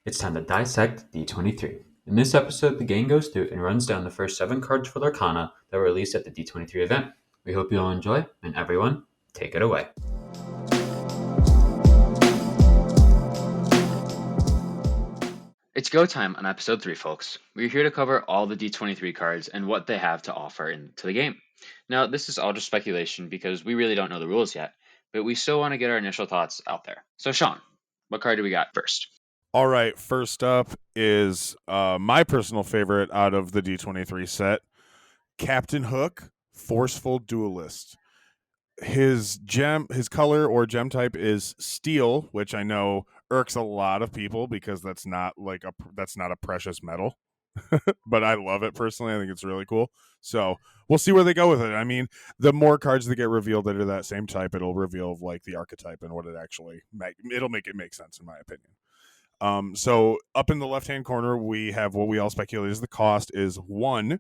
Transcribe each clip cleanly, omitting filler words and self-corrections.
It's time to dissect D23. In this episode, the gang goes through and runs down the first 7 cards for Lorcana that were released at the D23 event. We hope you all enjoy, and everyone, take it away. It's go time on episode 3, folks. We're here to cover all the D23 cards and what they have to offer into the game. Now, this is all just speculation because we really don't know the rules yet, but we still want to get our initial thoughts out there. So, Sean, what card do we got first? All right, first up is my personal favorite out of the D23 set, Captain Hook, Forceful Duelist. His color or gem type is steel, which I know irks a lot of people because that's not a precious metal. But I love it personally. I think it's really cool. So we'll see where they go with it. I mean, the more cards that get revealed that are that same type, it'll reveal like the archetype and what it actually it'll make it make sense in my opinion. So up in the left-hand corner, we have what we all speculate is the cost is 1,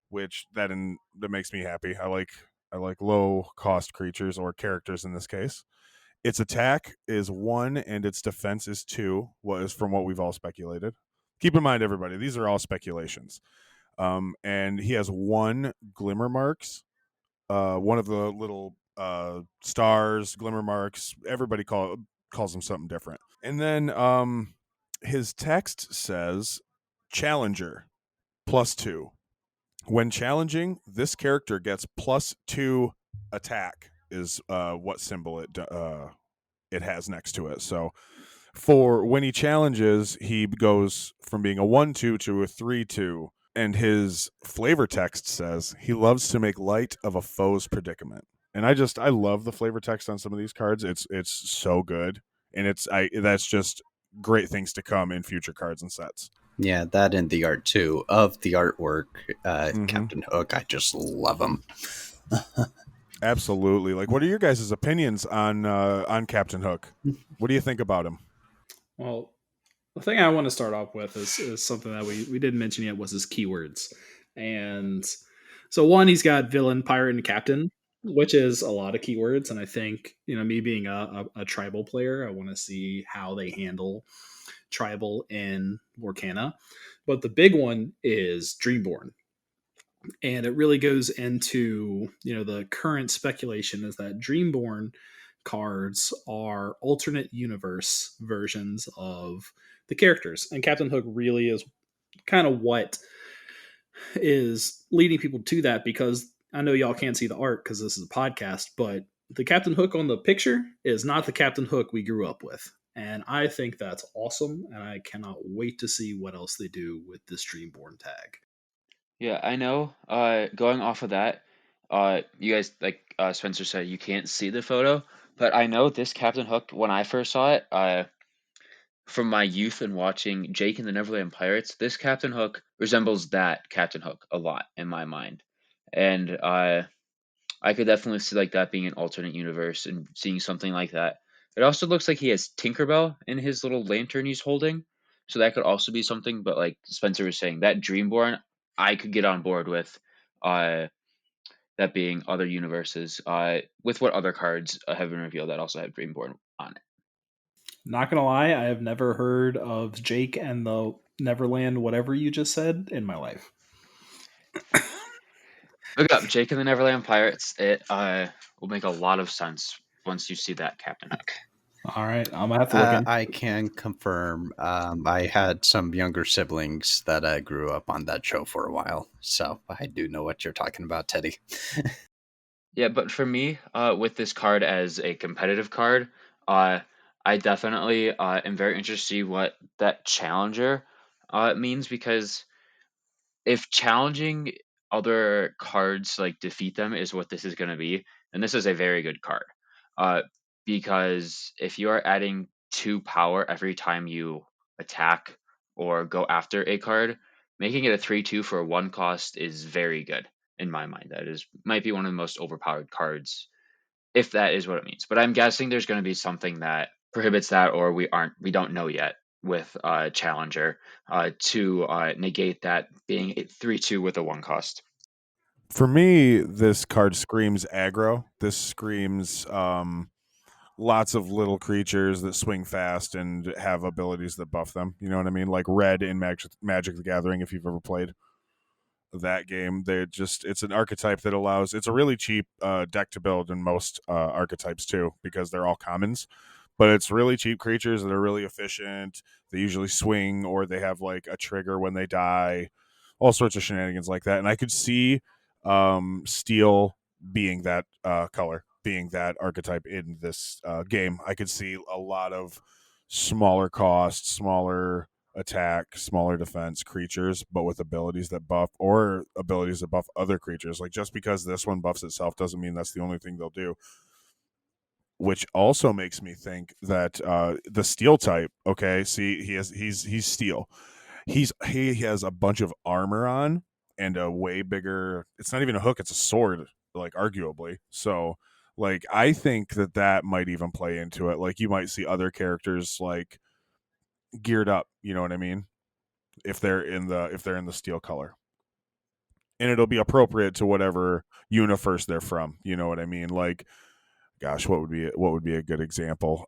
which that makes me happy. I like low-cost creatures or characters in this case. Its attack is 1 and its defense is 2, what is from what we've all speculated. Keep in mind, everybody, these are all speculations. And he has 1 Glimmer Marks, one of the little stars, Glimmer Marks. Everybody calls them something different. And then his text says, Challenger, +2. When challenging, this character gets +2 attack is what symbol it has next to it. So for when he challenges, he goes from being a 1/2 to a 3/2. And his flavor text says he loves to make light of a foe's predicament. And I love the flavor text on some of these cards. It's so good. And that's just great things to come in future cards and sets. Yeah, that and the art too of the artwork. Captain Hook, I just love him. Absolutely. Like, what are your guys' opinions on Captain Hook? What do you think about him? Well, the thing I want to start off with is something that we didn't mention yet was his keywords. And so one, he's got villain, pirate, and captain, which is a lot of keywords. And I think, me being a tribal player, I want to see how they handle tribal in Lorcana. But the big one is Dreamborn. And it really goes into, the current speculation is that Dreamborn cards are alternate universe versions of the characters. And Captain Hook really is kind of what is leading people to that, because I know y'all can't see the art because this is a podcast, but the Captain Hook on the picture is not the Captain Hook we grew up with. And I think that's awesome, and I cannot wait to see what else they do with this Dreamborn tag. Yeah, I know. Going off of that, you guys, like Spencer said, you can't see the photo, but I know this Captain Hook, when I first saw it, from my youth and watching Jake and the Neverland Pirates, this Captain Hook resembles that Captain Hook a lot in my mind. And I could definitely see like that being an alternate universe and seeing something like that. It also looks like he has Tinkerbell in his little lantern he's holding. So that could also be something, but like Spencer was saying, that Dreamborn, I could get on board with that being other universes, with what other cards have been revealed that also have Dreamborn on it. Not gonna lie, I have never heard of Jake and the Neverland, whatever you just said, in my life. Look up Jake and the Neverland Pirates. It will make a lot of sense once you see that Captain Hook. All right, I'm gonna have to look in. I can confirm. I had some younger siblings that grew up on that show for a while, so I do know what you're talking about, Teddy. Yeah, but for me, with this card as a competitive card, I definitely am very interested to see what that challenger means, because if challenging other cards like defeat them is what this is going to be, then this is a very good card. Because if you are adding 2 power every time you attack or go after a card, making it a 3/2 for a 1 cost is very good in my mind. That might be one of the most overpowered cards, if that is what it means. But I'm guessing there's going to be something that prohibits that, or we don't know yet with Challenger to negate that being a 3/2 with a 1 cost. For me, this card screams aggro. This screams lots of little creatures that swing fast and have abilities that buff them. You know what I mean? Like red in Magic the Gathering, if you've ever played that game. It's an archetype that allows, it's a really cheap deck to build in most archetypes too, because they're all commons. But it's really cheap creatures that are really efficient. They usually swing, or they have like a trigger when they die, all sorts of shenanigans like that. And I could see steel being that color, being that archetype in this game. I could see a lot of smaller cost, smaller attack, smaller defense creatures, but with abilities that buff, or abilities that buff other creatures. Like, just because this one buffs itself doesn't mean that's the only thing they'll do. Which also makes me think that the steel type, okay, see, he's steel. He has a bunch of armor on and a way bigger, it's not even a hook, it's a sword, like, arguably. So like, I think that might even play into it. Like, you might see other characters like geared up, you know what I mean, if they're in the steel color, and it'll be appropriate to whatever universe they're from, you know what I mean. Like, gosh, what would be a good example?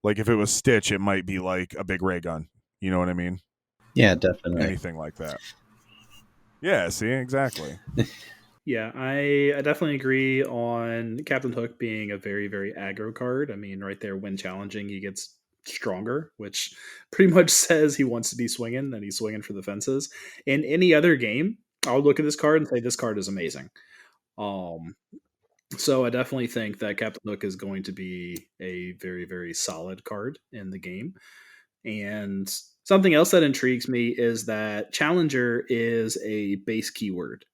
Like, if it was Stitch, it might be like a big ray gun, you know what I mean. Yeah, definitely. Anything like that. Yeah, see, exactly. Yeah, I definitely agree on Captain Hook being a very, very aggro card. I mean, right there, when challenging, he gets stronger, which pretty much says he wants to be swinging, and he's swinging for the fences. In any other game, I'll look at this card and say this card is amazing. So I definitely think that Captain Hook is going to be a very, very solid card in the game. And something else that intrigues me is that Challenger is a base keyword.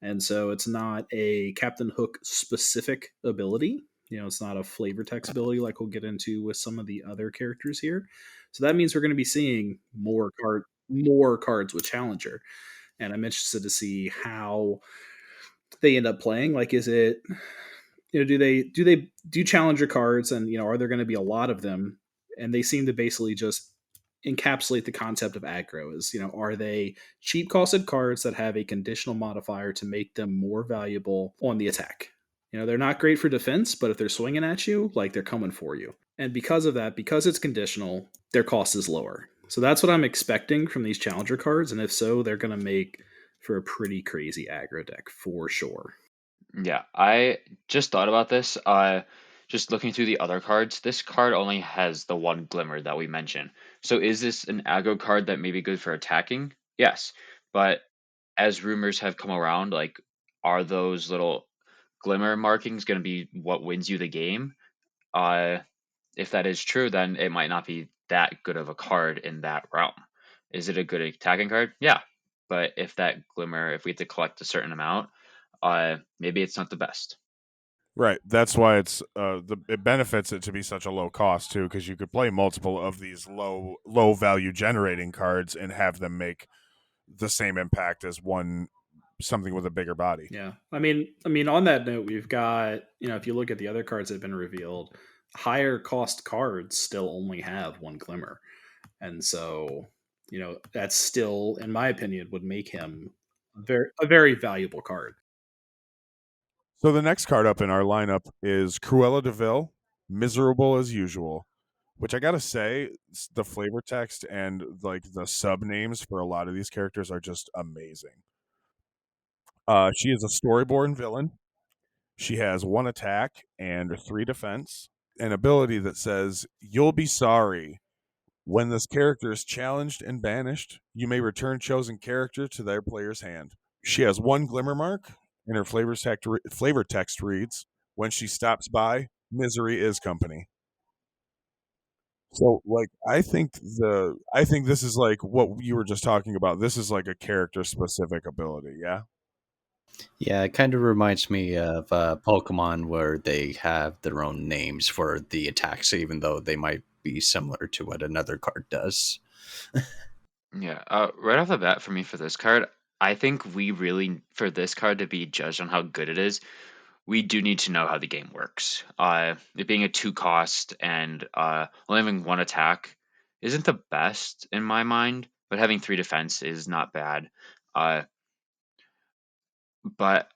And so it's not a Captain Hook specific ability. You know, it's not a flavor text ability like we'll get into with some of the other characters here. So that means we're going to be seeing more cards with Challenger. And I'm interested to see how they end up playing. Like, is it, you know, do they do Challenger cards, and, you know, are there going to be a lot of them? And they seem to basically just encapsulate the concept of aggro. Is, you know, are they cheap costed cards that have a conditional modifier to make them more valuable on the attack? You know, they're not great for defense, but if they're swinging at you, like, they're coming for you. And because of that, because it's conditional, their cost is lower. So that's what I'm expecting from these Challenger cards. And if so, they're going to make for a pretty crazy aggro deck for sure. Yeah, I just thought about this. Just looking through the other cards, this card only has the one Glimmer that we mentioned. So is this an aggro card that may be good for attacking? Yes, but as rumors have come around, like, are those little Glimmer markings going to be what wins you the game? If that is true, then it might not be that good of a card in that realm. Is it a good attacking card? Yeah, but if that Glimmer, if we have to collect a certain amount, maybe it's not the best. Right. That's why it benefits it to be such a low cost too, because you could play multiple of these low value generating cards and have them make the same impact as something with a bigger body. Yeah. I mean, on that note, we've got, you know, if you look at the other cards that have been revealed, higher cost cards still only have one Glimmer. And so, you know, that's still, in my opinion, would make him a very valuable card. So the next card up in our lineup is Cruella de Vil, Miserable as Usual, which I gotta say, the flavor text and like the sub names for a lot of these characters are just amazing. She is a Storyborn villain. She has 1 attack and 3 defense. An ability that says, "You'll be sorry. When this character is challenged and banished, you may return chosen character to their player's hand." She has 1 Glimmer mark, and her flavor text reads, "When she stops by, misery is company." So, like, I think this is like what you were just talking about. This is like a character specific ability, yeah. Yeah, it kind of reminds me of Pokemon, where they have their own names for the attacks, even though they might be similar to what another card does. Yeah, right off the bat for me for this card, I think we really, for this card to be judged on how good it is, we do need to know how the game works. It being a 2 cost and only having 1 attack isn't the best in my mind, but having 3 defense is not bad. But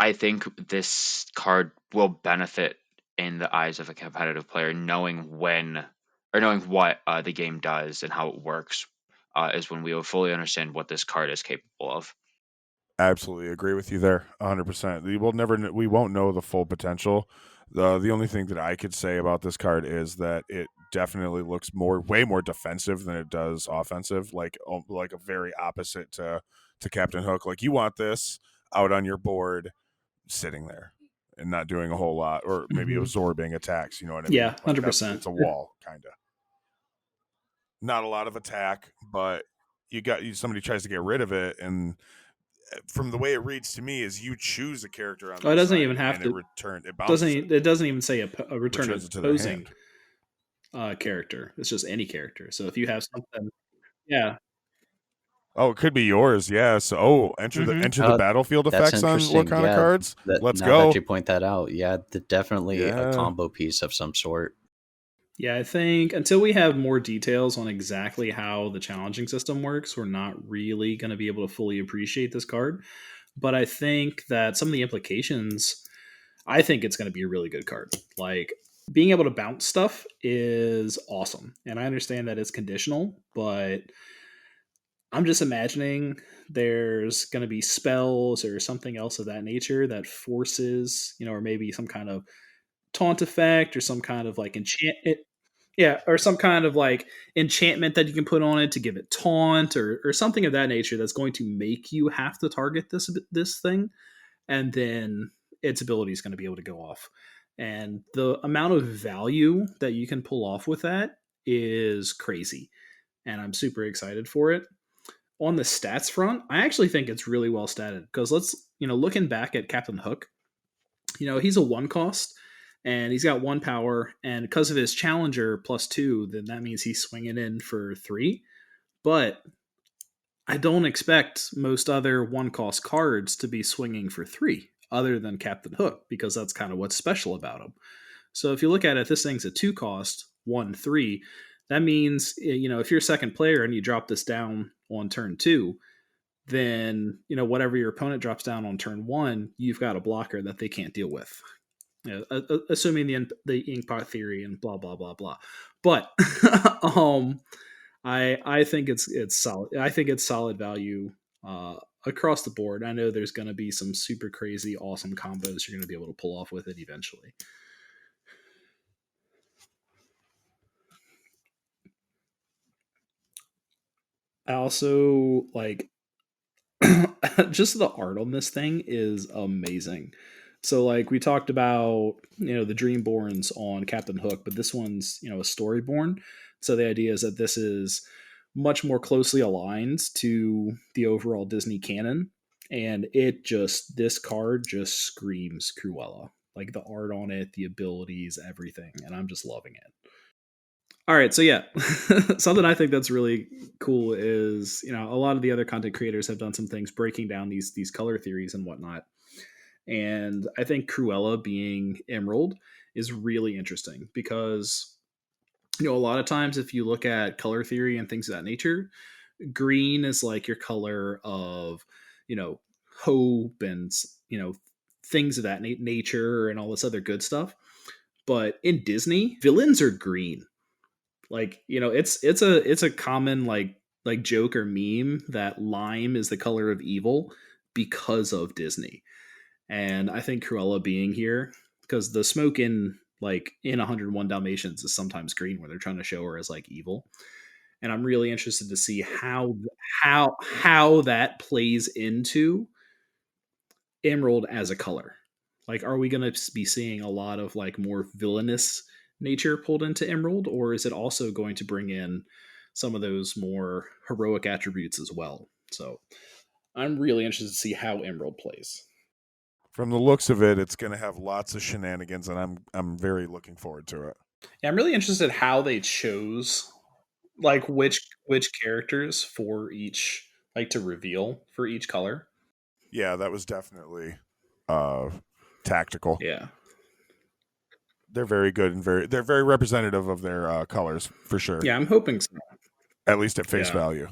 I think this card will benefit in the eyes of a competitive player, knowing what the game does and how it works is when we will fully understand what this card is capable of. Absolutely agree with you there, 100%. We won't know the full potential. The only thing that I could say about this card is that it definitely looks way more defensive than it does offensive, like a very opposite to Captain Hook. Like, you want this out on your board, sitting there and not doing a whole lot, or maybe absorbing attacks. You know what I mean? Yeah, 100%. It's a wall, kind of. Not a lot of attack, but somebody tries to get rid of it, and from the way it reads to me, is you choose a character on. Oh, it doesn't even have to return. It doesn't even say a return of opposing character. It's just any character. So if you have something, yeah. Oh, it could be yours. Yeah. So, enter the battlefield effects on Lorcana cards. Let's go. Now that you point that out, definitely a combo piece of some sort. Yeah, I think until we have more details on exactly how the challenging system works, we're not really going to be able to fully appreciate this card. But I think that some of the implications, I think it's going to be a really good card. Like, being able to bounce stuff is awesome. And I understand that it's conditional, but I'm just imagining there's going to be spells or something else of that nature that forces, or maybe some kind of taunt effect or some kind of like enchantment. Yeah, or some kind of like enchantment that you can put on it to give it taunt or something of that nature that's going to make you have to target this thing, and then its ability is going to be able to go off. And the amount of value that you can pull off with that is crazy, and I'm super excited for it. On the stats front, I actually think it's really well statted, because looking back at Captain Hook, he's a 1 cost. And he's got 1 power, and because of his challenger +2, then that means he's swinging in for 3. But I don't expect most other 1-cost cards to be swinging for 3, other than Captain Hook, because that's kind of what's special about him. So if you look at it, this thing's a 2-cost, 1/3. That means, if you're second player and you drop this down on turn 2, then, whatever your opponent drops down on turn 1, you've got a blocker that they can't deal with. Assuming the Inkpot theory and blah blah blah blah, but I think it's solid. I think it's solid value across the board. I know there's going to be some super crazy awesome combos you're going to be able to pull off with it eventually. I also like just the art on this thing is amazing. So, like, we talked about, the Dreamborns on Captain Hook, but this one's, a Storyborn. So the idea is that this is much more closely aligned to the overall Disney canon. And this card just screams Cruella. Like, the art on it, the abilities, everything. And I'm just loving it. All right, so yeah, something I think that's really cool is, a lot of the other content creators have done some things breaking down these color theories and whatnot. And I think Cruella being Emerald is really interesting because, a lot of times if you look at color theory and things of that nature, green is like your color of, hope and, things of that nature and all this other good stuff. But in Disney, villains are green. Like, it's a common like joke or meme that lime is the color of evil because of Disney. And I think Cruella being here, because the smoke in 101 Dalmatians is sometimes green, where they're trying to show her as like evil. And I'm really interested to see how that plays into Emerald as a color. Like, are we going to be seeing a lot of like more villainous nature pulled into Emerald, or is it also going to bring in some of those more heroic attributes as well? So I'm really interested to see how Emerald plays. From the looks of it, it's going to have lots of shenanigans, and I'm very looking forward to it. Yeah, I'm really interested how they chose like which characters for each, like, to reveal for each color. Yeah, that was definitely tactical. Yeah. They're very good and they're very representative of their colors for sure. Yeah, I'm hoping so. At least at face value.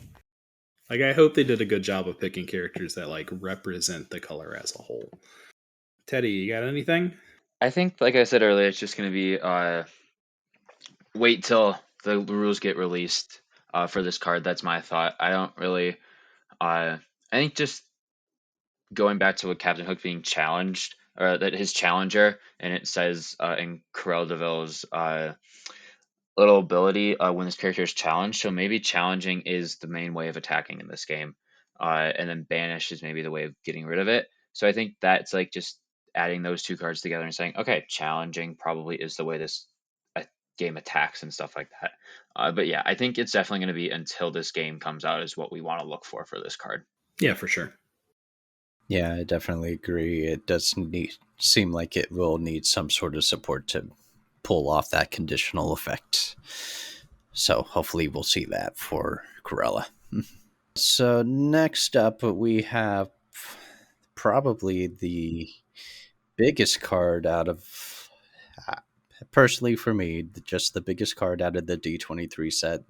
Like, I hope they did a good job of picking characters that like represent the color as a whole. Teddy, you got anything? I think, like I said earlier, it's just going to be wait till the rules get released for this card. That's my thought. I don't really. I think just going back to what Captain Hook being challenged, or that his challenger, and it says in Corel Deville's little ability when this character is challenged. So maybe challenging is the main way of attacking in this game, and then banish is maybe the way of getting rid of it. So I think that's like just adding those two cards together and saying, okay, challenging probably is the way this game attacks and stuff like that. But yeah, I think it's definitely going to be until this game comes out is what we want to look for this card. Yeah, for sure. Yeah, I definitely agree. It does seem like it will need some sort of support to pull off that conditional effect. So hopefully we'll see that for Corella. So next up, we have probably the biggest card out of, personally for me, just the biggest card out of the D23 set.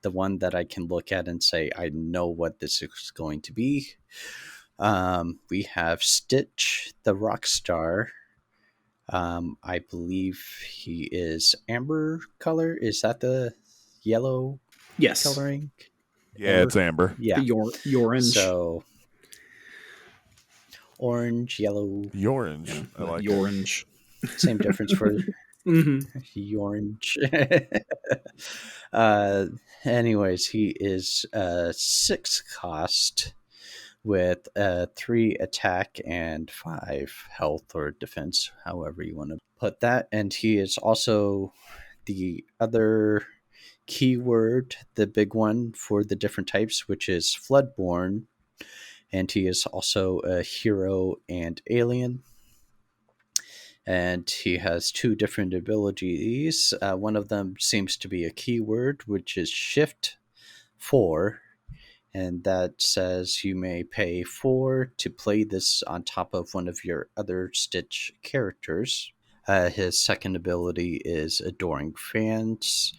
The one that I can look at and say, I know what this is going to be. We have Stitch, the rock star. I believe he is amber color. Is that the yellow coloring? Yeah, it's amber. Yeah. The orange. So orange, yellow. The orange. Yeah, I like the orange. Same difference for the orange. Anyways, he is 6 cost with 3 attack and 5 health or defense, however you want to put that. And he is also the other keyword, the big one for the different types, which is Floodborn. And he is also a hero and alien. And he has 2 different abilities. One of them seems to be a keyword, which is Shift 4. And that says you may pay 4 to play this on top of one of your other Stitch characters. His second ability is Adoring Fans.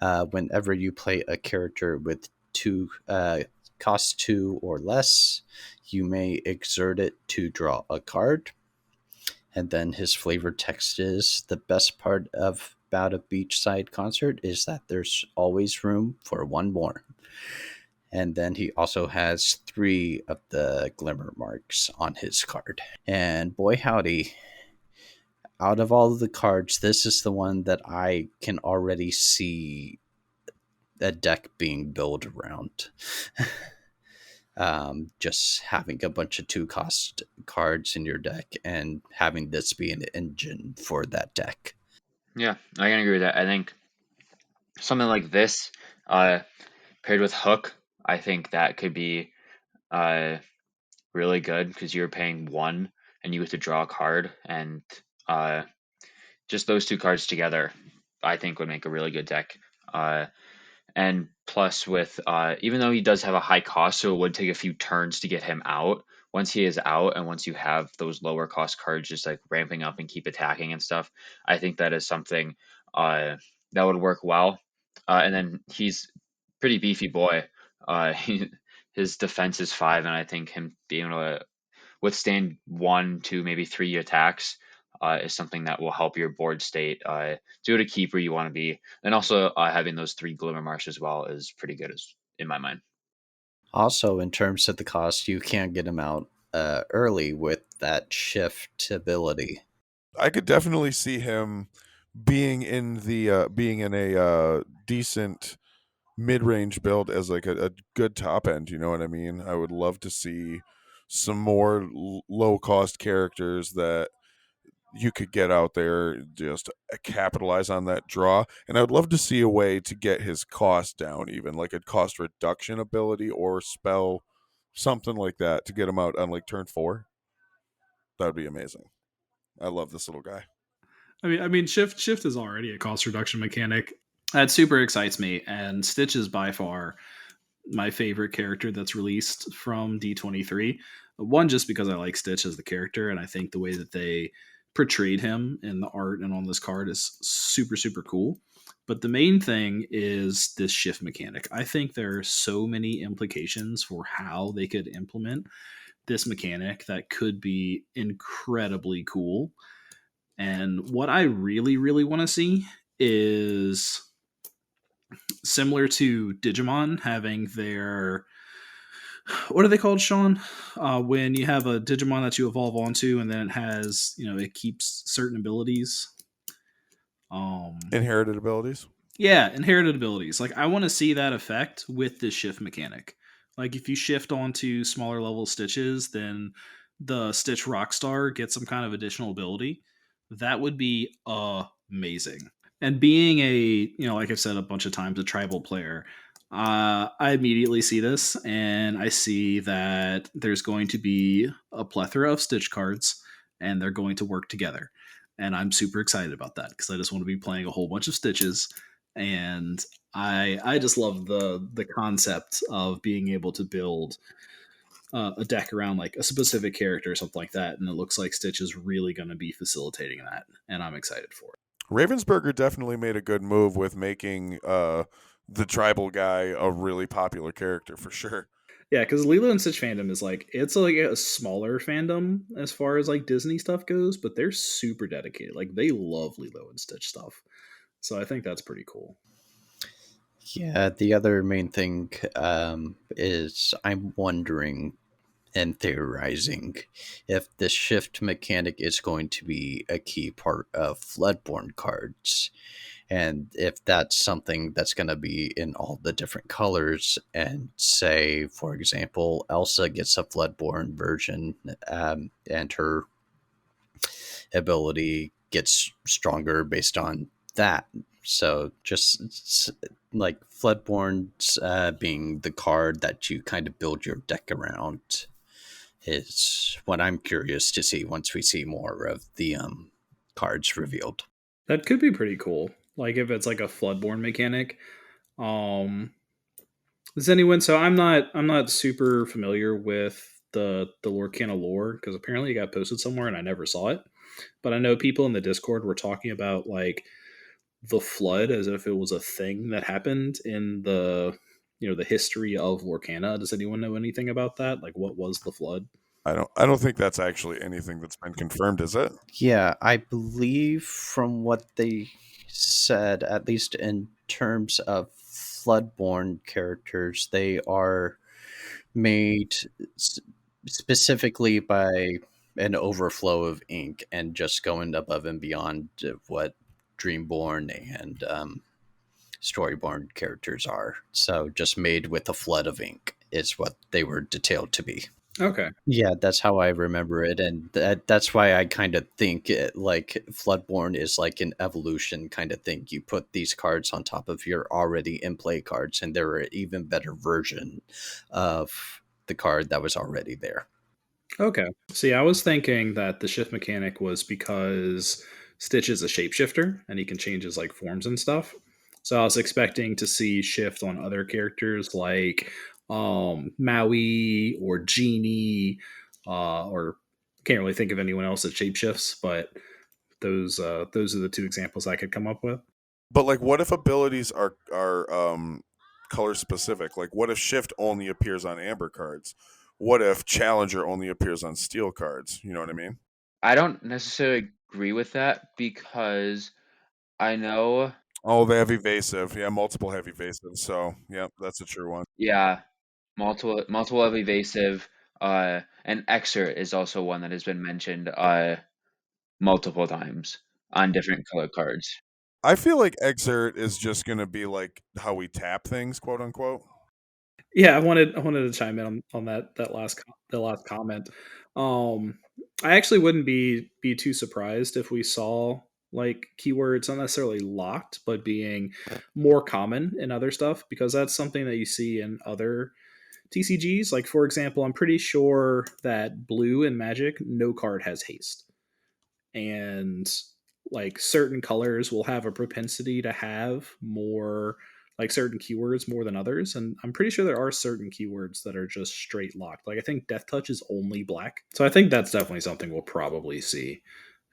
Whenever you play a character with 2 cost 2 or less, you may exert it to draw a card. And then his flavored text is, the best part about a beachside concert is that there's always room for one more. And then he also has 3 of the glimmer marks on his card. And boy howdy, out of all of the cards, this is the one that I can already see a deck being built around. Just having a bunch of 2-cost cards in your deck and having this be an engine for that deck. Yeah, I can agree with that. I think something like this, paired with Hook, I think that could be really good because you're paying 1 and you get to draw a card, and just those 2 cards together, I think would make a really good deck. And plus with, even though he does have a high cost, so it would take a few turns to get him out. Once he is out, and once you have those lower cost cards just like ramping up and keep attacking and stuff, I think that is something that would work well. And then he's pretty beefy boy. His defense is 5, and I think him being able to withstand 1 to maybe 3 attacks is something that will help your board state do to keep where you want to be. And also having those 3 glimmer marks as well is pretty good in my mind. Also, in terms of the cost, you can get him out early with that shift ability. I could definitely see him being in a decent mid-range build as like a good top end. You know what I mean? I would love to see some more low-cost characters that you could get out there, just capitalize on that draw. And I would love to see a way to get his cost down, even like a cost reduction ability or spell, something like that, to get him out on like turn 4. That would be amazing. I love this little guy. I mean, shift is already a cost reduction mechanic. That super excites me, and Stitch is by far my favorite character that's released from D23. One, just because I like Stitch as the character, and I think the way that they portrayed him in the art and on this card is super, super cool. But the main thing is this shift mechanic. I think there are so many implications for how they could implement this mechanic that could be incredibly cool. And what I really, really want to see is similar to Digimon having their, what are they called, Sean? When you have a Digimon that you evolve onto, and then it has, it keeps certain abilities. Inherited abilities. Yeah, inherited abilities. Like, I want to see that effect with this shift mechanic. Like, if you shift onto smaller level Stitches, then the Stitch Rockstar gets some kind of additional ability. That would be amazing. And being a, like I've said a bunch of times, a tribal player, I immediately see this, and I see that there's going to be a plethora of Stitch cards, and they're going to work together. And I'm super excited about that because I just want to be playing a whole bunch of Stitches, and I just love the concept of being able to build a deck around like a specific character or something like that, and it looks like Stitch is really going to be facilitating that, and I'm excited for it. Ravensburger definitely made a good move with making the tribal guy a really popular character for sure. Yeah, because Lilo and Stitch fandom is like, it's like a smaller fandom as far as like Disney stuff goes, but they're super dedicated. Like, they love Lilo and Stitch stuff. So I think that's pretty cool. Yeah, the other main thing is I'm wondering and theorizing if the shift mechanic is going to be a key part of Floodborne cards, and if that's something that's going to be in all the different colors. And say, for example, Elsa gets a Floodborne version, and her ability gets stronger based on that. So just like Floodborns being the card that you kind of build your deck around is what I'm curious to see once we see more of the cards revealed. That could be pretty cool. Like, if it's like a Floodborne mechanic. Does anyone? So I'm not super familiar with the Lorcana lore, because apparently it got posted somewhere and I never saw it. But I know people in the Discord were talking about like the flood as if it was a thing that happened in the the history of Lorcana. Does anyone know anything about that? Like, what was the flood? I don't think that's actually anything that's been confirmed, is it? Yeah, I believe from what they said, at least in terms of Floodborne characters, they are made specifically by an overflow of ink and just going above and beyond what Dreamborn and Storyborn characters are. So just made with a flood of ink is what they were detailed to be. Okay. Yeah, that's how I remember it, and that's why I kind of think like Floodborne is like an evolution kind of thing. You put these cards on top of your already in play cards, and they're an even better version of the card that was already there. Okay. See, I was thinking that the shift mechanic was because Stitch is a shapeshifter and he can change his like forms and stuff. So I was expecting to see shift on other characters like Maui or Genie, or can't really think of anyone else that shapeshifts, but those are the two examples I could come up with. But like, what if abilities are color specific? Like, what if shift only appears on amber cards? What if challenger only appears on steel cards? You know what I mean? I don't necessarily agree with that because I know, Oh, they have evasive. Yeah, multiple have evasive. So, yeah, that's a true one. yeah, multiple of evasive, and Exert is also one that has been mentioned multiple times on different color cards. I feel like Exert is just going to be like how we tap things, quote unquote. Yeah, I wanted to chime in on that last comment. I actually wouldn't be too surprised if we saw like keywords not necessarily locked, but being more common in other stuff, because that's something that you see in other TCGs. Like, for example, I'm pretty sure that blue in Magic, no card has haste, and like certain colors will have a propensity to have more like certain keywords more than others, and I'm pretty sure there are certain keywords that are just straight locked. Like, I think Death Touch is only black, so I think that's definitely something we'll probably see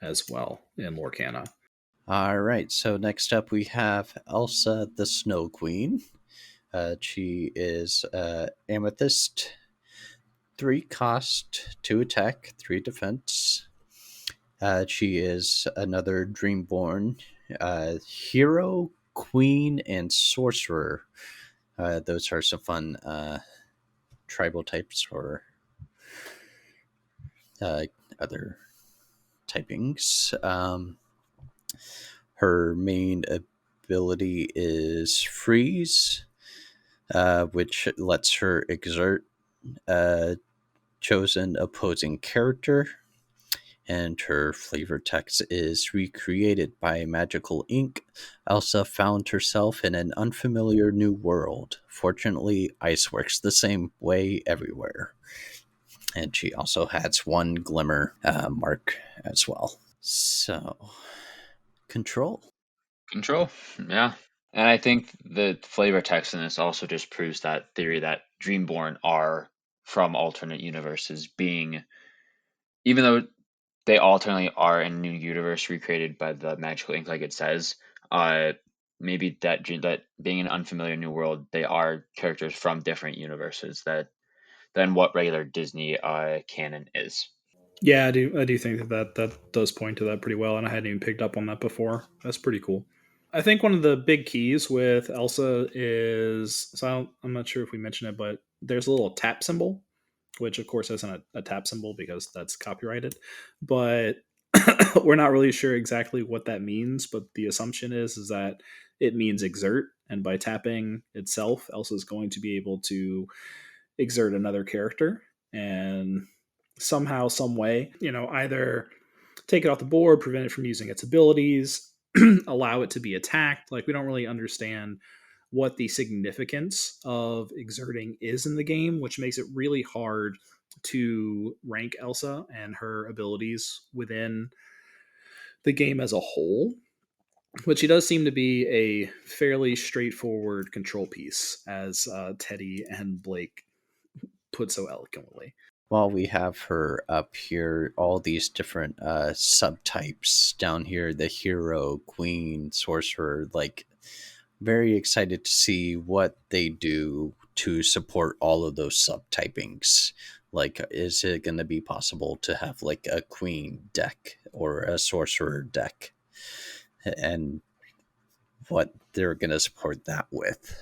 as well in Lorcana. All right, so next up we have Elsa the Snow Queen. She is Amethyst, 3 cost, 2 attack, 3 defense. She is another Dreamborn hero, queen, and sorcerer. Those are some fun tribal types or other typings. Her main ability is freeze, which lets her exert a chosen opposing character. And her flavor text is recreated by magical ink. Elsa found herself in an unfamiliar new world. Fortunately, ice works the same way everywhere. And she also has one glimmer mark as well. So, control. Control, yeah. And I think the flavor text in this also just proves that theory that Dreamborn are from alternate universes, being, even though they alternately are in a new universe recreated by the magical ink, like it says, maybe that being an unfamiliar new world, they are characters from different universes than what regular Disney canon is. Yeah, I do think that does point to that pretty well, and I hadn't even picked up on that before. That's pretty cool. I think one of the big keys with Elsa is, I'm not sure if we mentioned it, but there's a little tap symbol, which of course isn't a tap symbol because that's copyrighted, but we're not really sure exactly what that means. But the assumption is that it means exert, and by tapping itself, Elsa is going to be able to exert another character, and somehow, some way, either take it off the board, prevent it from using its abilities, allow it to be attacked. Like, we don't really understand what the significance of exerting is in the game, which makes it really hard to rank Elsa and her abilities within the game as a whole. But she does seem to be a fairly straightforward control piece, as Teddy and Blake put so eloquently. While we have her up here, all these different subtypes down here, the hero, queen, sorcerer, like, very excited to see what they do to support all of those subtypings. Like, is it going to be possible to have like a queen deck or a sorcerer deck, and what they're going to support that with?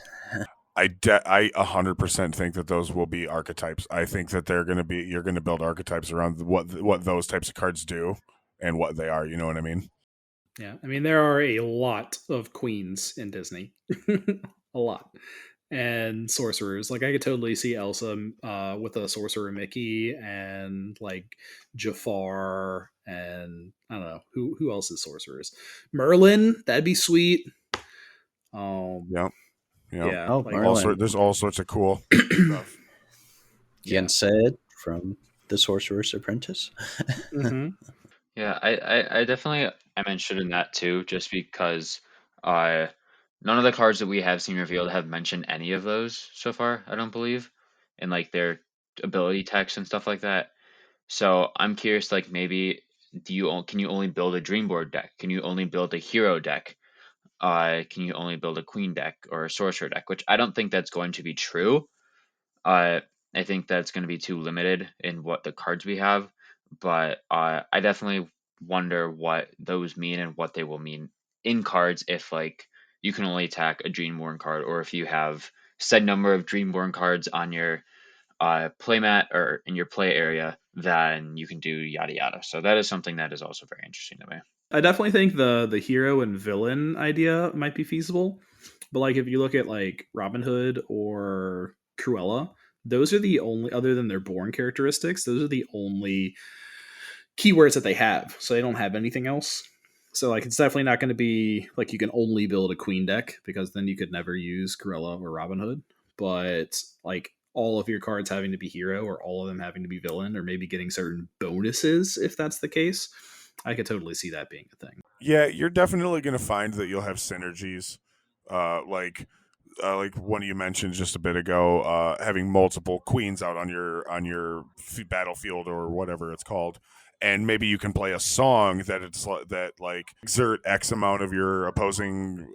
I 100% think that those will be archetypes. I think that you're going to build archetypes around what those types of cards do and what they are. You know what I mean? Yeah, I mean, there are a lot of queens in Disney, a lot, and sorcerers. Like, I could totally see Elsa with a sorcerer Mickey, and like Jafar, and I don't know who else is sorcerers. Merlin, that'd be sweet. Yeah. Oh, like, Merlin. There's all sorts of cool stuff. Yensid from The Sorcerer's Apprentice. Mm-hmm. Yeah, I definitely am interested in that too, just because none of the cards that we have seen revealed have mentioned any of those so far, I don't believe, and like their ability text and stuff like that. So I'm curious, like, maybe can you only build a Dreamboard deck? Can you only build a hero deck? Can you only build a queen deck or a sorcerer deck? Which I don't think that's going to be true. I think that's going to be too limited in what the cards we have. But I definitely wonder what those mean and what they will mean in cards if, like, you can only attack a Dreamborn card, or if you have said number of Dreamborn cards on your playmat or in your play area, then you can do yada yada. So that is something that is also very interesting to me. I definitely think the hero and villain idea might be feasible, but like, if you look at like Robin Hood or Cruella, those are the only, other than their born characteristics, those are the only keywords that they have. So they don't have anything else. So like, it's definitely not going to be like you can only build a queen deck, because then you could never use Cruella or Robin Hood. But like, all of your cards having to be hero, or all of them having to be villain, or maybe getting certain bonuses if that's the case, I could totally see that being a thing. Yeah, you're definitely going to find that you'll have synergies, like one you mentioned just a bit ago, having multiple queens out on your battlefield or whatever it's called, and maybe you can play a song that like exert X amount of your opposing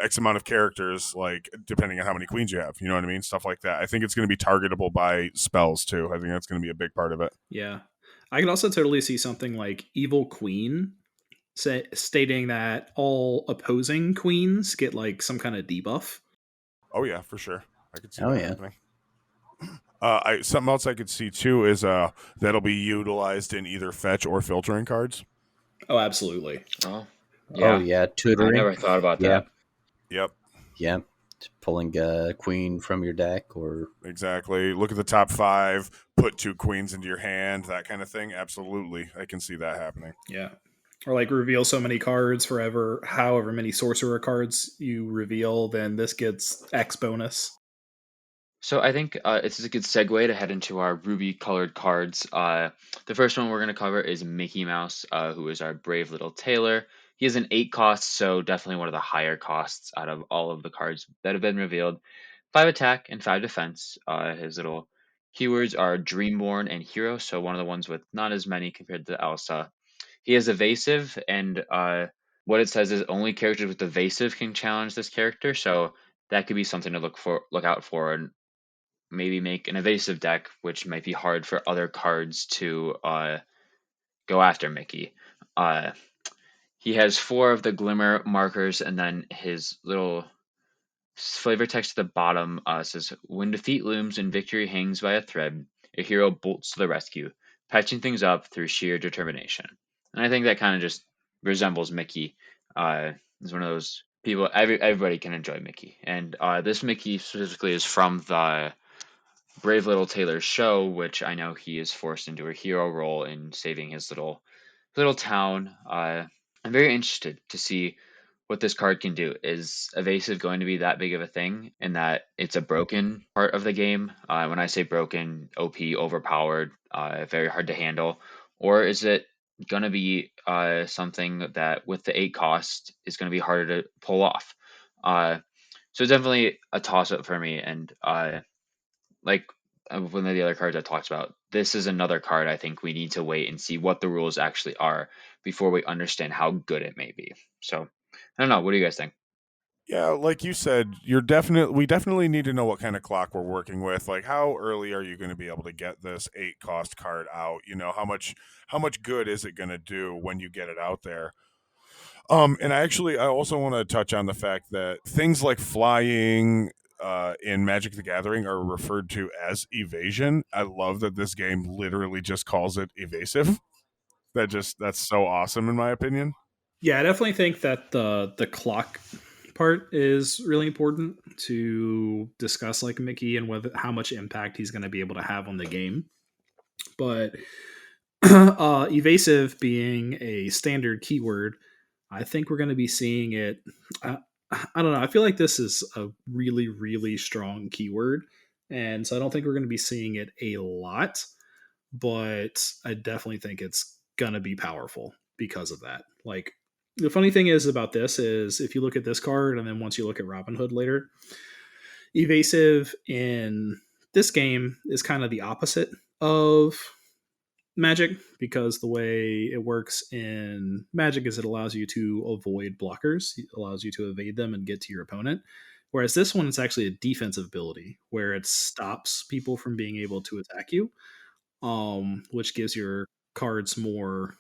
X amount of characters, like depending on how many queens you have. You know what I mean? Stuff like that. I think it's going to be targetable by spells too. I think that's going to be a big part of it. Yeah. I could also totally see something like Evil Queen stating that all opposing queens get like some kind of debuff. Oh yeah, for sure. I could see Oh, that yeah. happening. Something else I could see too is that'll be utilized in either fetch or filtering cards. Oh, absolutely. Oh, Oh, yeah. yeah. I Tutoring. never thought about Yeah. that. Yep, Yeah. Pulling a queen from your deck or. exactly. Look at the top 5, put 2 queens into your hand, that kind of thing. Absolutely, I can see that happening. Yeah. Or like reveal so many cards forever, however many sorcerer cards you reveal, then this gets X bonus. So I think it's a good segue to head into our ruby colored cards. The first one we're going to cover is Mickey Mouse, who is our brave little tailor. He is an 8 cost, so definitely one of the higher costs out of all of the cards that have been revealed. 5 attack and 5 defense. His little keywords are Dreamborn and Hero, so one of the ones with not as many compared to Elsa. He is evasive, and what it says is only characters with evasive can challenge this character, so that could be something to look out for, and maybe make an evasive deck, which might be hard for other cards to go after Mickey. Uh, he has 4 of the Glimmer markers, and then his little flavor text at the bottom says, "When defeat looms and victory hangs by a thread, a hero bolts to the rescue, patching things up through sheer determination." And I think that kind of just resembles Mickey. Is one of those people, everybody can enjoy Mickey. And this Mickey specifically is from the Brave Little Tailor's show, which I know he is forced into a hero role in saving his little town. I'm very interested to see what this card can do. Is evasive going to be that big of a thing in that it's a broken part of the game? When I say broken, OP, overpowered, very hard to handle, or is it going to be something that with the 8 cost is going to be harder to pull off? So definitely a toss up for me, and like one of the other cards I talked about, this is another card I think we need to wait and see what the rules actually are before we understand how good it may be. So I don't know. What do you guys think? Yeah, like you said, we definitely need to know what kind of clock we're working with. Like, how early are you going to be able to get this 8 cost card out? How much good is it going to do when you get it out there? And I also want to touch on the fact that things like flying in Magic the Gathering are referred to as evasion. I love that this game literally just calls it evasive. That's so awesome in my opinion. Yeah, I definitely think that the clock part is really important to discuss, like Mickey, and how much impact he's going to be able to have on the game. But evasive being a standard keyword, I think we're going to be seeing it. I don't know. I feel like this is a really, really strong keyword. And so I don't think we're going to be seeing it a lot, but I definitely think it's going to be powerful because of that. Like, the funny thing is about this is if you look at this card and then once you look at Robin Hood later, evasive in this game is kind of the opposite of Magic, because the way it works in Magic is it allows you to avoid blockers, it allows you to evade them and get to your opponent. Whereas this one is actually a defensive ability where it stops people from being able to attack you, which gives your cards more,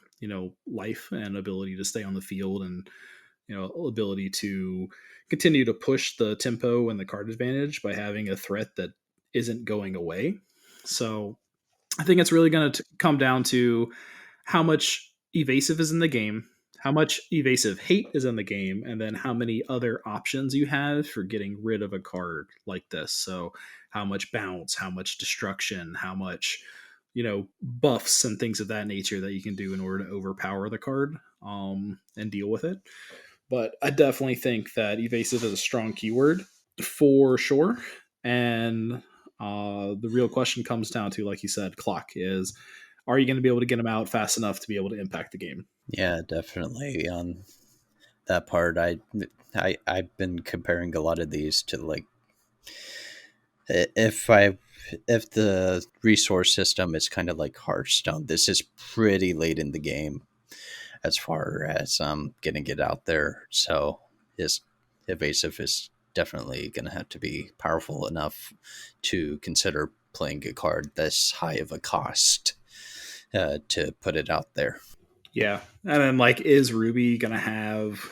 life and ability to stay on the field, and ability to continue to push the tempo and the card advantage by having a threat that isn't going away. So I think it's really going to come down to how much evasive is in the game, how much evasive hate is in the game, and then how many other options you have for getting rid of a card like this. So how much bounce, how much destruction, how much buffs and things of that nature that you can do in order to overpower the card and deal with it. But I definitely think that evasive is a strong keyword for sure. And the real question comes down to, like you said, clock is, are you going to be able to get them out fast enough to be able to impact the game? Yeah, definitely. On that part, I've been comparing a lot of these to, like, if the resource system is kind of like Hearthstone, this is pretty late in the game as far as getting it out there. So evasive is definitely going to have to be powerful enough to consider playing a card this high of a cost. to put it out there. Yeah. And then, like, is Ruby going to have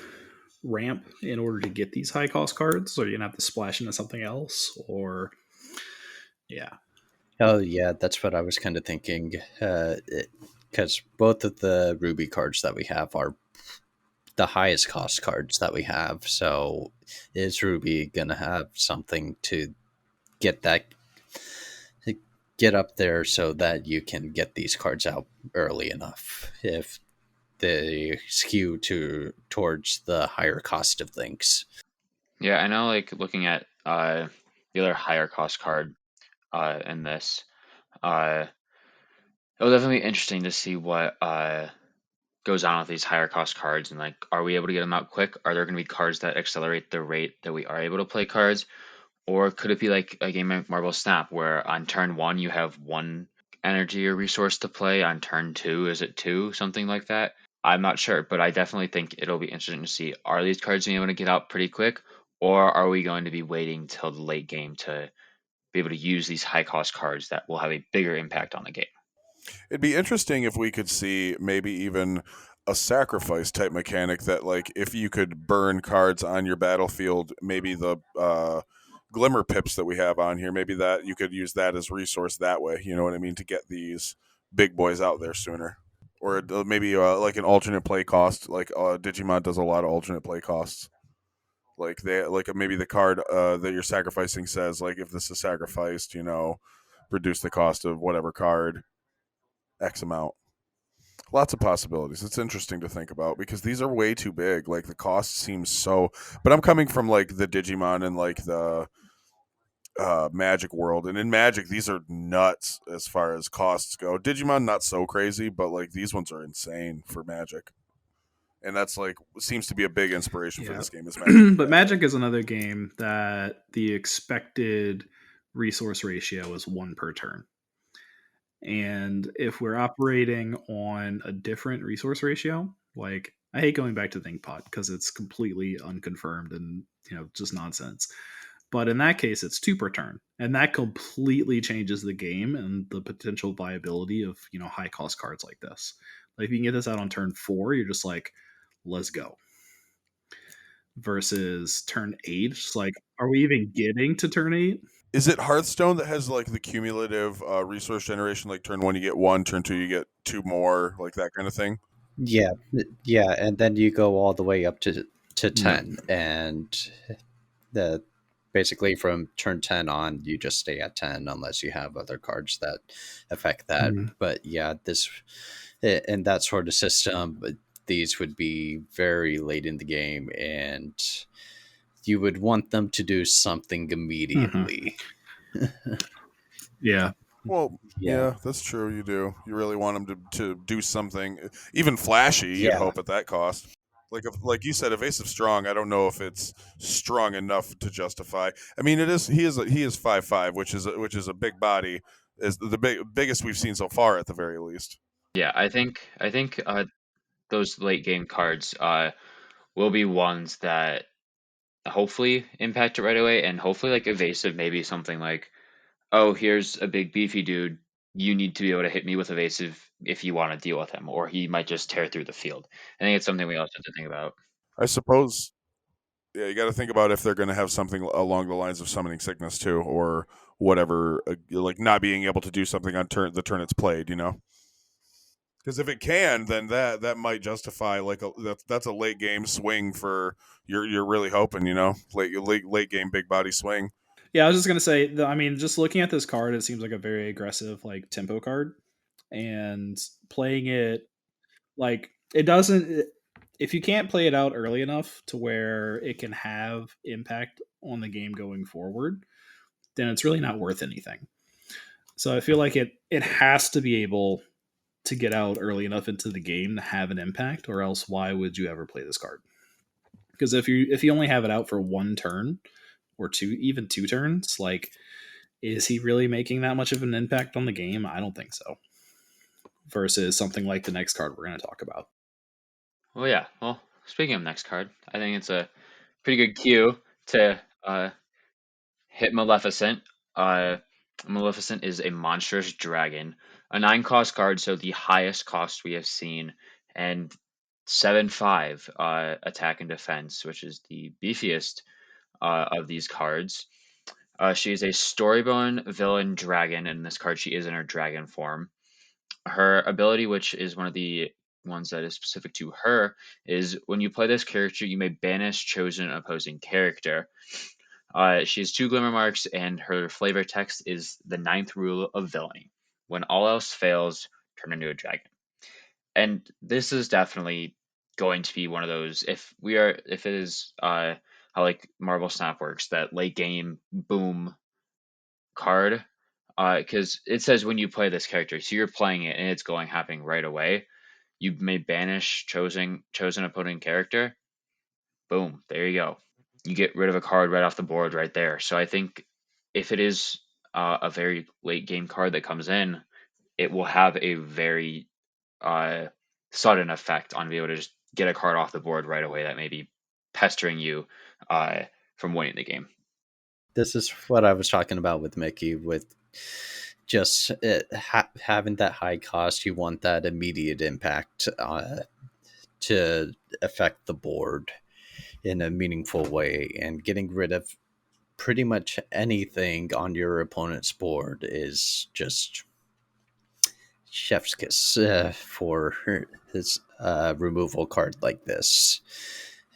ramp in order to get these high cost cards? Or are you going to have to splash into something else? Or, yeah. Oh, yeah, that's what I was kind of thinking. Because both of the Ruby cards that we have are the highest cost cards that we have. So is Ruby going to have something to get up there so that you can get these cards out early enough if they skew towards the higher cost of things? Yeah, I know. Like looking at the other higher cost card in this, it'll definitely be interesting to see what goes on with these higher cost cards, and like, are we able to get them out quick? Are there going to be cards that accelerate the rate that we are able to play cards? Or could it be like a game like Marble Snap, where on turn 1 you have 1 energy or resource to play, on turn 2 is it 2, something like that? I'm not sure, but I definitely think it'll be interesting to see, are these cards being able to get out pretty quick, or are we going to be waiting till the late game to be able to use these high cost cards that will have a bigger impact on the game? It'd be interesting if we could see maybe even a sacrifice type mechanic that, like, if you could burn cards on your battlefield, maybe the Glimmer pips that we have on here, maybe that you could use that as resource that way, you know what I mean, to get these big boys out there sooner. Or maybe like an alternate play cost, like Digimon does a lot of alternate play costs. Like maybe the card that you're sacrificing says, like, if this is sacrificed, reduce the cost of whatever card X amount. Lots of possibilities. It's interesting to think about because these are way too big. Like, the cost seems so, but I'm coming from like the Digimon and like the Magic world, and in Magic these are nuts as far as costs go. Digimon not so crazy, but like these ones are insane for Magic, and that's like seems to be a big inspiration for this game is Magic. But Magic is another game that the expected resource ratio is 1 per turn. And if we're operating on a different resource ratio, like, I hate going back to ThinkPod because it's completely unconfirmed and just nonsense. But in that case, it's 2 per turn, and that completely changes the game and the potential viability of high cost cards like this. Like, if you can get this out on turn 4, you're just like, let's go. Versus turn 8, it's like, are we even getting to turn 8? Is it Hearthstone that has like the cumulative resource generation? Like turn 1 you get 1, turn 2 you get 2 more, like that kind of thing? Yeah, and then you go all the way up to 10, and the basically from turn 10 on, you just stay at 10 unless you have other cards that affect that. But yeah, this in that sort of system, these would be very late in the game, and you would want them to do something immediately. Yeah. Well, yeah, that's true. You do. You really want them to do something, even flashy. You'd hope at that cost. Like you said, Evasive Strong. I don't know if it's strong enough to justify. I mean, it is. He is 5'5", which is a big body. Is the biggest we've seen so far, at the very least. Yeah, I think those late game cards will be ones that hopefully impact it right away, and hopefully like Evasive, maybe something like, oh, here's a big beefy dude, you need to be able to hit me with Evasive if you want to deal with him, or he might just tear through the field. I think it's something we also have to think about. I suppose, yeah, you got to think about if they're going to have something along the lines of Summoning Sickness too, or whatever, like not being able to do something on the turn it's played, Because if it can, then that might justify like that's a late game swing for you're really hoping, late game big body swing. Yeah, I was just gonna say, just looking at this card, it seems like a very aggressive like tempo card, and playing it like it doesn't. If you can't play it out early enough to where it can have impact on the game going forward, then it's really not worth anything. So I feel like it has to be able to get out early enough into the game to have an impact, or else why would you ever play this card? Because if you only have it out for 1 turn or 2 turns, like, is he really making that much of an impact on the game? I don't think so. Versus something like the next card we're going to talk about. Well, yeah. Well, speaking of next card, I think it's a pretty good cue to hit Maleficent. Maleficent is a monstrous dragon A 9-cost card, so the highest cost we have seen, and 7/5 attack and defense, which is the beefiest of these cards. She is a Storyborn villain dragon. In this card, she is in her dragon form. Her ability, which is one of the ones that is specific to her, is when you play this character, you may banish chosen opposing character. She has 2 Glimmer Marks, and her flavor text is the 9th rule of villainy. When all else fails, turn into a dragon. And this is definitely going to be one of those, if it is how like Marble Snap works, that late game boom card, because it says when you play this character, so you're playing it and it's happening right away. You may banish chosen opponent character. Boom, there you go. You get rid of a card right off the board right there. So I think if it is a very late game card that comes in, it will have a very sudden effect on being able to just get a card off the board right away that may be pestering you from winning the game. This is what I was talking about with Mickey, with just having that high cost. You want that immediate impact to affect the board in a meaningful way, and getting rid of pretty much anything on your opponent's board is just chef's kiss for his removal card like this.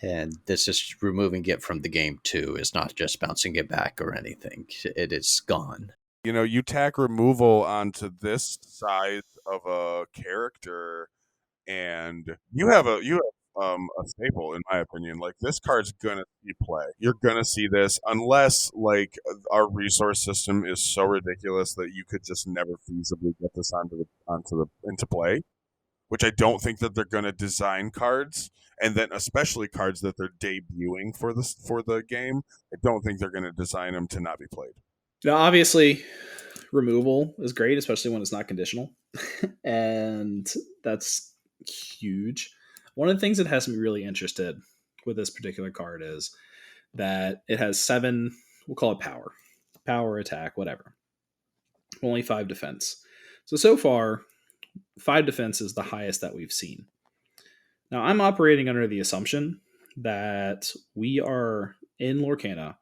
And this is removing it from the game too. It's not just bouncing it back or anything. It is gone. You know, you tack removal onto this size of a character, and you have a staple, in my opinion. Like, this card's gonna see play. You're gonna see this unless like our resource system is so ridiculous that you could just never feasibly get this into play. Which I don't think that they're gonna design cards, and then especially cards that they're debuting for the game. I don't think they're gonna design them to not be played. Now, obviously, removal is great, especially when it's not conditional, and that's huge. One of the things that has me really interested with this particular card is that it has 7, we'll call it power, attack, whatever. Only 5 defense. So far, 5 defense is the highest that we've seen. Now, I'm operating under the assumption that we are in Lorcana.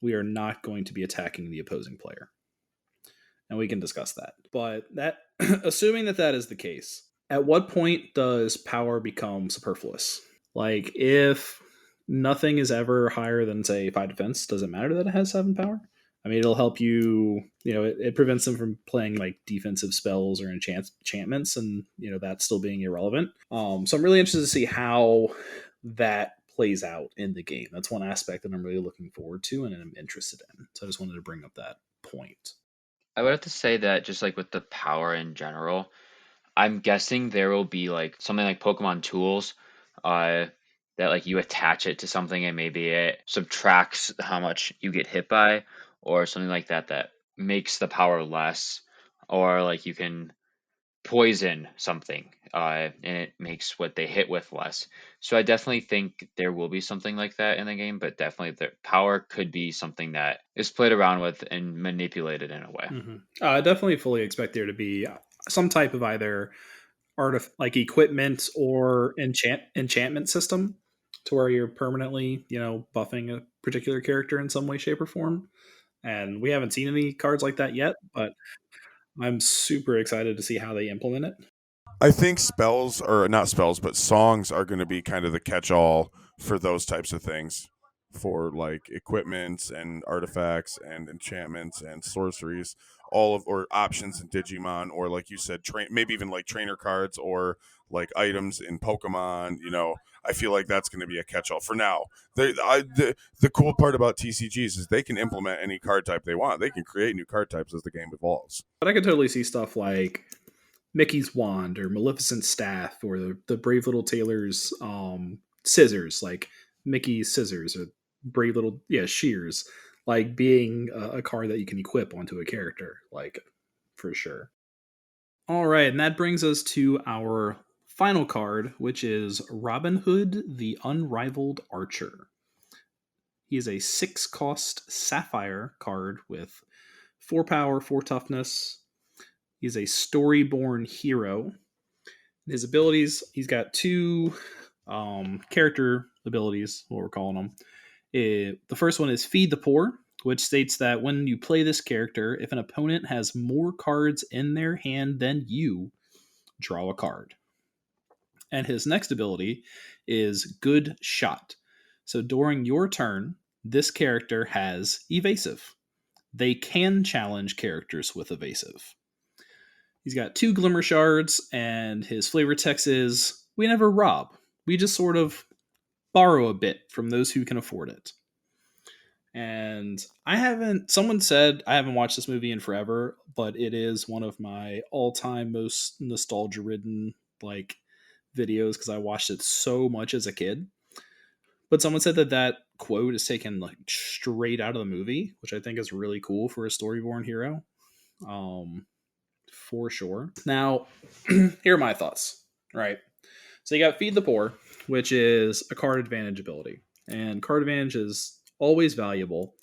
We are not going to be attacking the opposing player. And we can discuss that. But that, assuming that is the case, at what point does power become superfluous? Like, if nothing is ever higher than, say, 5 defense, does it matter that it has 7 power? I mean, it'll help you, it prevents them from playing like defensive spells or enchantments, and, that still being irrelevant. So I'm really interested to see how that plays out in the game. That's one aspect that I'm really looking forward to and I'm interested in. So I just wanted to bring up that point. I would have to say that just like with the power in general, I'm guessing there will be like something like Pokemon tools that like you attach it to something and maybe it subtracts how much you get hit by, or something like that makes the power less, or like you can poison something and it makes what they hit with less. So I definitely think there will be something like that in the game, but definitely the power could be something that is played around with and manipulated in a way. Mm-hmm. I definitely fully expect there to be some type of either like equipment or enchantment system to where you're permanently, buffing a particular character in some way, shape, or form. And we haven't seen any cards like that yet, but I'm super excited to see how they implement it. I think spells, or not spells, but songs are going to be kind of the catch-all for those types of things, for like equipment and artifacts and enchantments and sorceries, or options in Digimon, or like you said, maybe even like trainer cards or like items in Pokemon. I feel like that's going to be a catch-all for now. The cool part about TCGs is they can implement any card type they want. They can create new card types as the game evolves. But I could totally see stuff like Mickey's wand or Maleficent's staff, or the Brave Little Tailor's scissors, like Mickey's scissors, or Brave Little shears, like being a card that you can equip onto a character, like, for sure. All right, and that brings us to our final card, which is Robin Hood, the Unrivaled Archer. He is a 6-cost Sapphire card with 4 power, 4 toughness. He's a storyborn hero. His abilities, he's got two character abilities, what we're calling them. The first one is Feed the Poor, which states that when you play this character, if an opponent has more cards in their hand than you, draw a card. And his next ability is Good Shot. So during your turn, this character has Evasive. They can challenge characters with Evasive. He's got 2 Glimmer Shards, and his flavor text is, we never rob. We just sort of borrow a bit from those who can afford it. And someone said I haven't watched this movie in forever, but it is one of my all-time most nostalgia-ridden videos because I watched it so much as a kid. But someone said that quote is taken straight out of the movie, which I think is really cool for a storyborn hero. For sure. Now, here are my thoughts. Right. So you got Feed the Poor, which is a card advantage ability. And card advantage is always valuable,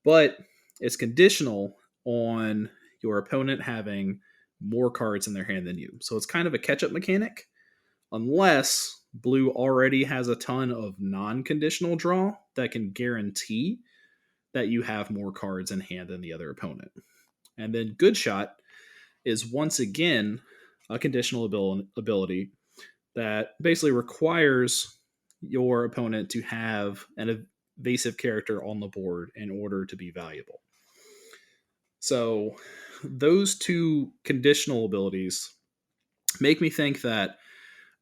but it's conditional on your opponent having more cards in their hand than you. So it's kind of a catch-up mechanic, unless blue already has a ton of non-conditional draw that can guarantee that you have more cards in hand than the other opponent. And then Good Shot is once again a conditional ability that basically requires your opponent to have an evasive character on the board in order to be valuable. So those two conditional abilities make me think that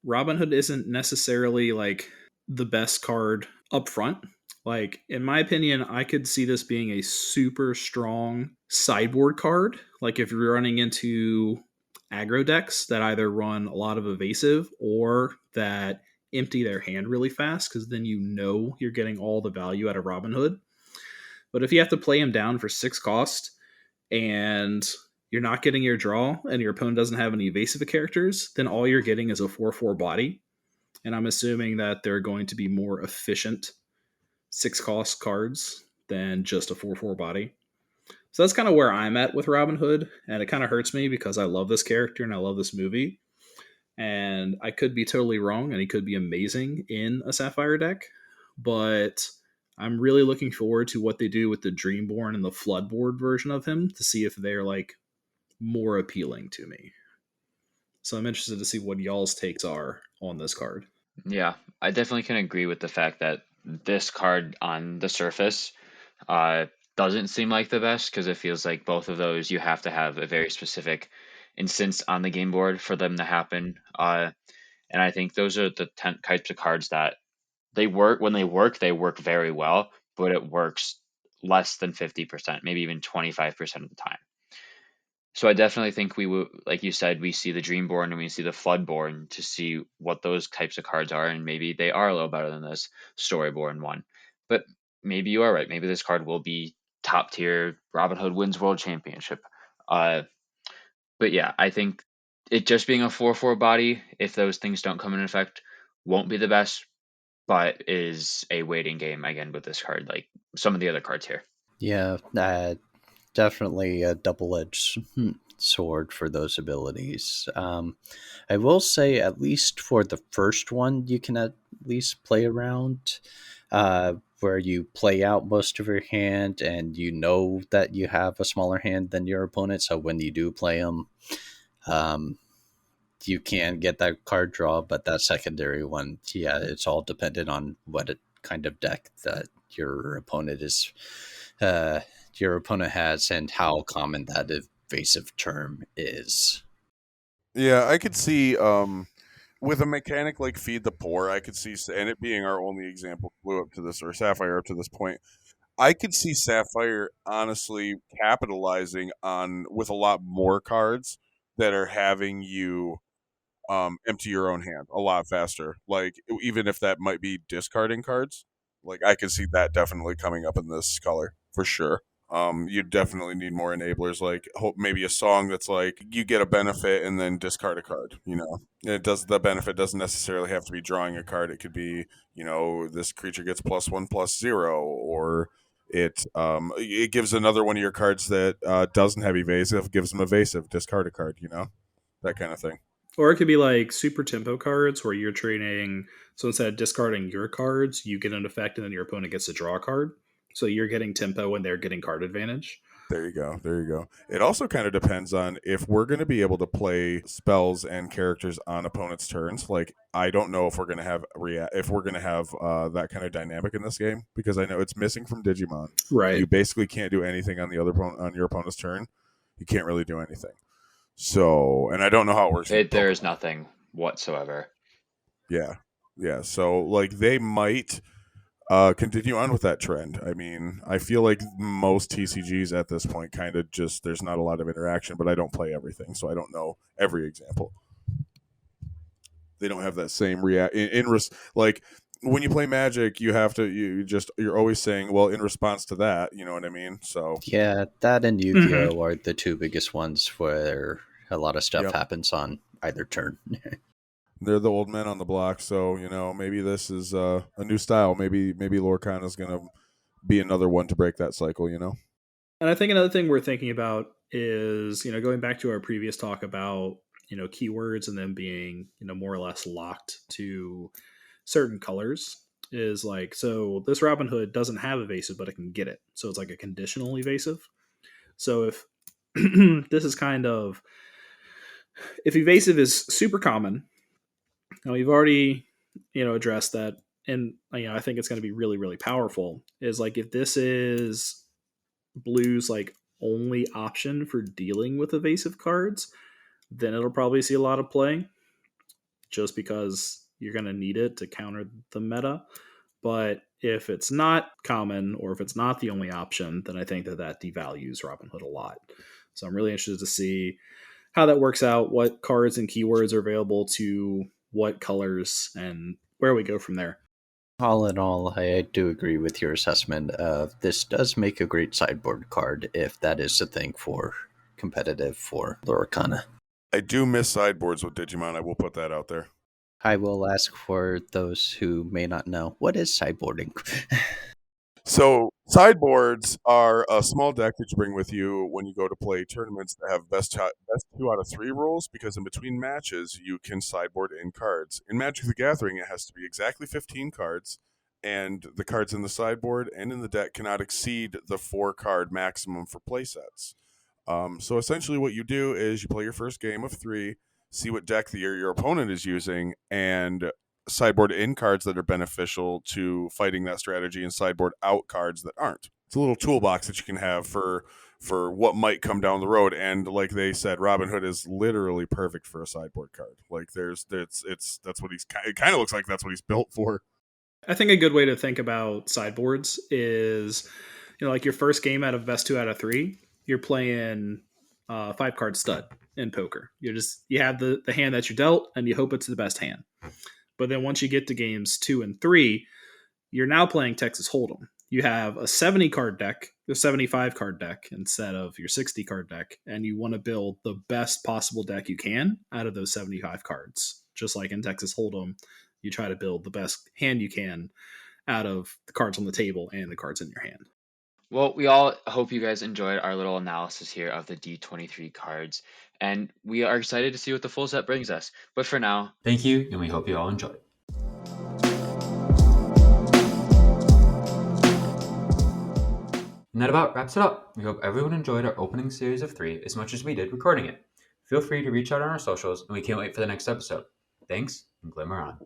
Robin Hood isn't necessarily the best card up front. In my opinion, I could see this being a super strong sideboard card. If you're running into aggro decks that either run a lot of evasive or that empty their hand really fast, because then you're getting all the value out of Robin Hood. But if you have to play him down for 6 cost and you're not getting your draw and your opponent doesn't have any evasive characters, then all you're getting is a 4/4 body. And I'm assuming that they're going to be more efficient 6 cost cards than just a 4/4 body. So that's kind of where I'm at with Robin Hood, and it kind of hurts me because I love this character and I love this movie. And I could be totally wrong, and he could be amazing in a Sapphire deck, but I'm really looking forward to what they do with the Dreamborn and the Floodboard version of him to see if they're more appealing to me. So I'm interested to see what y'all's takes are on this card. Yeah, I definitely can agree with the fact that this card on the surface doesn't seem like the best, because it feels like both of those you have to have a very specific instance on the game board for them to happen. And I think those are the types of cards that they work very well, but it works less than 50%, maybe even 25% of the time. So I definitely think we will, like you said, we see the Dreamborn and we see the Floodborn to see what those types of cards are, and maybe they are a little better than this Storyborn one. But maybe you are right. Maybe this card will be top tier. Robin Hood wins World Championship. But yeah, I think it just being a 4/4 body, if those things don't come in effect, won't be the best, but is a waiting game again with this card, like some of the other cards here. Yeah, definitely a double-edged sword for those abilities. I will say, at least for the first one, you can at least play around where you play out most of your hand and you know that you have a smaller hand than your opponent. So when you do play them, you can get that card draw, but that secondary one, yeah, it's all dependent on what kind of deck that your opponent has and how common that evasive term is. Yeah, I could see with a mechanic like Feed the Poor, I could see, and it being our only example, Blue up to this, or Sapphire up to this point, I could see Sapphire honestly capitalizing on with a lot more cards that are having you empty your own hand a lot faster. Even if that might be discarding cards, I could see that definitely coming up in this color for sure. You definitely need more enablers, maybe a song that's you get a benefit and then discard a card. The benefit doesn't necessarily have to be drawing a card. It could be, this creature gets +1/+0, or It gives another one of your cards that doesn't have evasive, gives them evasive, discard a card, that kind of thing. Or it could be like super tempo cards where you're trading. So instead of discarding your cards, you get an effect and then your opponent gets to draw a card. So you're getting tempo and they're getting card advantage. There you go. It also kind of depends on if we're going to be able to play spells and characters on opponents' turns. Like, I don't know if we're going to have that kind of dynamic in this game, because I know it's missing from Digimon. Right. You basically can't do anything on your opponent's turn. You can't really do anything. So, and I don't know how it works. There is nothing whatsoever. Yeah. So, like, they might continue on with that trend. I mean, I feel like most TCGs at this point kind of just, there's not a lot of interaction, but I don't play everything, so I don't know every example. They don't have that same like when you play Magic, you're always saying, well, in response to that, you know what I mean? So yeah, that and Yu-Gi-Oh are the two biggest ones where a lot of stuff happens on either turn. They're the old men on the block, so maybe this is a new style. Maybe Lorcana is going to be another one to break that cycle. And I think another thing we're thinking about is going back to our previous talk about keywords and them being more or less locked to certain colors, is like, so this Robin Hood doesn't have evasive, but it can get it, so it's like a conditional evasive. So if this is kind of, if evasive is super common. Now, we've already, addressed that, and I think it's going to be really, really powerful. Is like, if this is Blue's like only option for dealing with evasive cards, then it'll probably see a lot of play, just because you're going to need it to counter the meta. But if it's not common, or if it's not the only option, then I think that devalues Robin Hood a lot. So I'm really interested to see how that works out, what cards and keywords are available to what colors, and where we go from there. All in all, I do agree with your assessment of this does make a great sideboard card if that is the thing for competitive for Lorcana. I do miss sideboards with Digimon. I will put that out there. I will ask for those who may not know, what is sideboarding? So sideboards are a small deck that you bring with you when you go to play tournaments that have best 2 out of 3 rules, because in between matches you can sideboard in cards. In Magic the Gathering, it has to be exactly 15 cards, and the cards in the sideboard and in the deck cannot exceed the 4-card maximum for play sets. So essentially what you do is you play your first game of 3, see what deck your opponent is using, and sideboard in cards that are beneficial to fighting that strategy, and sideboard out cards that aren't. It's a little toolbox that you can have for what might come down the road. And like they said, Robin Hood is literally perfect for a sideboard card. Like it kind of looks like that's what he's built for. I think a good way to think about sideboards is, like your first game out of best 2 out of 3, you're playing 5-card stud in poker. You have the hand that you dealt, and you hope it's the best hand. But then once you get to games 2 and 3, you're now playing Texas Hold'em. You have a 70-card deck, a 75-card deck instead of your 60-card deck, and you want to build the best possible deck you can out of those 75 cards. Just like in Texas Hold'em, you try to build the best hand you can out of the cards on the table and the cards in your hand. Well, we all hope you guys enjoyed our little analysis here of the D23 cards, and we are excited to see what the full set brings us. But for now, thank you, and we hope you all enjoy. And that about wraps it up. We hope everyone enjoyed our opening series of 3 as much as we did recording it. Feel free to reach out on our socials, and we can't wait for the next episode. Thanks, and Glimmer on.